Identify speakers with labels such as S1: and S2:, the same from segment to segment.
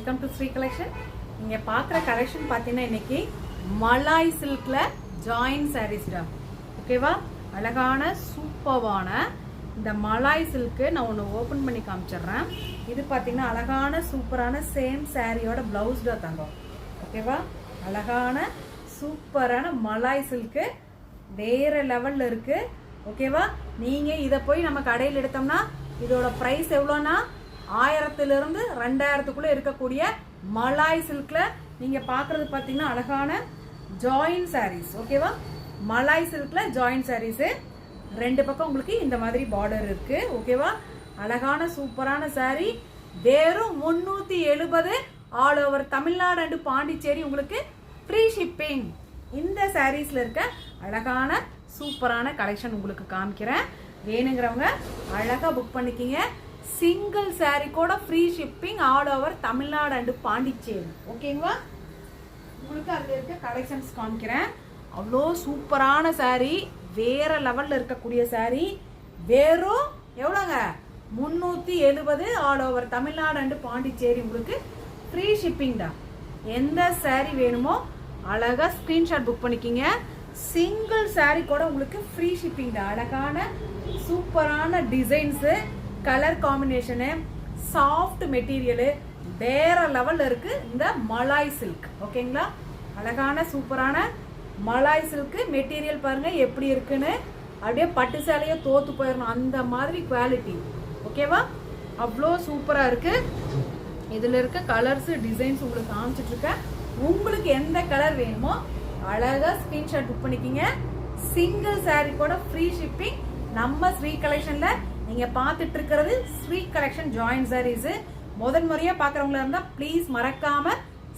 S1: Welcome to Sri collection. நீங்க பார்க்குற collection பார்த்தீங்கன்னா இன்னைக்கு மலாய் சில்க்ல ஜாயின் சாரீஸ்டா. ஓகேவா? அழகான சூப்பர்வான இந்த மலாய் சில்க்கு நான் ஒன்று ஓப்பன் பண்ணி காமிச்சிடுறேன். இது பார்த்தீங்கன்னா அழகான சூப்பரான சேம் சாரியோட பிளவுஸ் தான் தங்கம். ஓகேவா? அழகான சூப்பரான மலாய் சில்க்கு வேற லெவல்ல இருக்கு. ஓகேவா? நீங்க இதை போய் நம்ம கடையில் எடுத்தோம்னா இதோட பிரைஸ் எவ்வளோனா 1000 to 2000 இருக்கக்கூடிய மலாய் சில்க்ல நீங்க பாக்குறது பாத்தீங்கன்னா அழகான ஜாயின் சாரீஸ். ஓகேவா? மலாய் சில்க்ல ஜாயின் சாரீஸ் ரெண்டு பக்கம் உங்களுக்கு இந்த மாதிரி பார்டர் இருக்கு. ஓகேவா? அழகான சூப்பரான சாரி வெறும் 370 all over Tamil Nadu and Pondicherry உங்களுக்கு ஃப்ரீ ஷிப்பிங். இந்த சாரீஸ்ல இருக்க அழகான சூப்பரான கலெக்ஷன் உங்களுக்கு காமிக்கிறேன். வேணுங்கிறவங்க அழகா புக் பண்ணிக்கிங்க. சிங்கிள் சாரி கூட free shipping all over Tamil Nadu and Pondicherry. ஓகேங்களா? உங்களுக்கு அதில் இருக்க கலெக்ஷன்ஸ் காமிக்கிறேன். அவ்வளோ சூப்பரான சாரி வேற லெவல்ல இருக்கக்கூடிய சாரி வெறும் எவ்வளோங்க 370 all over Tamil Nadu and Pondicherry உங்களுக்கு ஃப்ரீ ஷிப்பிங் தான். எந்த சாரி வேணுமோ அழகா ஸ்கிரீன்ஷாட் புக் பண்ணிக்கிங்க. சிங்கிள் சாரி கூட உங்களுக்கு ஃப்ரீ ஷிப்பிங் தான். அழகான சூப்பரான designs, colour combination, soft material வேற லெவல்ல இருக்கு இந்த மலாய் சில்க். ஓகேங்களா? அழகான சூப்பரான மலாய் சில்க் மெட்டீரியல் பாருங்க எப்படி இருக்குன்னு. அப்படியே பட்டு சேலையே தோத்து போயிடணும் அந்த மாதிரி குவாலிட்டி. ஓகேவா? அவ்வளோ சூப்பரா இருக்கு. இதுல இருக்க கலர்ஸ் டிசைன்ஸ் உங்களுக்கு காமிச்சிட்டு இருக்கேன். உங்களுக்கு எந்த கலர் வேணுமோ அழகா ஸ்கிரீன்ஷாட் புக் பண்ணிக்கிங்க. சிங்கிள் சாரி கூட ஃப்ரீ ஷிப்பிங். நம்ம ஸ்ரீ கலெக்ஷன்ல நீங்க பார்த்துட்டு இருக்கிறது ஸ்ரீ கலெக்ஷன் ஜாயின் சாரீஸ். முதல் முறையா பாக்குறவங்களா இருந்தா ப்ளீஸ் மறக்காம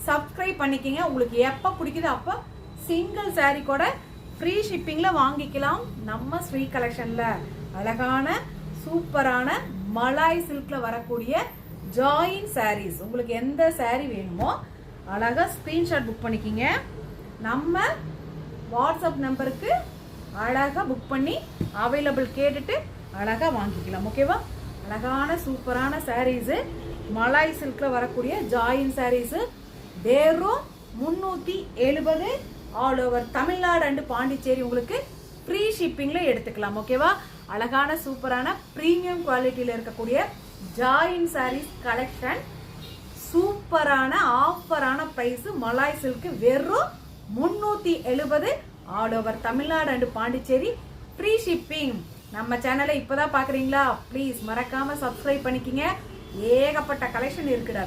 S1: சப்ஸ்கிரைப் பண்ணிக்கிங்க. உங்களுக்கு எப்ப பிடிக்குதோ அப்போ சிங்கிள் சாரி கூட ஃப்ரீ ஷிப்பிங்ல வாங்கிக்கலாம் நம்ம ஸ்ரீ கலெக்ஷன்ல. அழகான சூப்பரான மலாய் சில்க்ல வரக்கூடிய ஜாயின் சாரீஸ் உங்களுக்கு எந்த சாரி வேணுமோ அழகா ஸ்கிரீன்ஷாட் புக் பண்ணிக்கிங்க. நம்ம வாட்ஸ்அப் நம்பருக்கு அழகா புக் பண்ணி அவைலபிள் கேட்டுட்டு அழகா வாங்கிக்கலாம். ஓகேவா? அழகான சூப்பரான சாரீஸ் மலாய் சில்க்ல வரக்கூடிய ஜாயின் சாரீஸ் வெறும் 370 all over Tamil Nadu and Pondicherry உங்களுக்கு ஃப்ரீ ஷிப்பிங்ல எடுத்துக்கலாம். ஓகேவா? அழகான சூப்பரான பிரீமியம் குவாலிட்டியில இருக்கக்கூடிய ஜாயின் சாரீஸ் கலெக்ஷன் சூப்பரான ஆஃபரான பிரைஸ். மலாய் சில்க் வெறும் 370 all over Tamil Nadu and Pondicherry free shipping. நம்ம சேனலை இப்பதான் பாக்குறீங்களா? ப்ளீஸ் மறக்காம சப்ஸ்கிரைப் பண்ணிக்கிங்க. ஏகப்பட்ட கலெக்ஷன் இருக்குடா.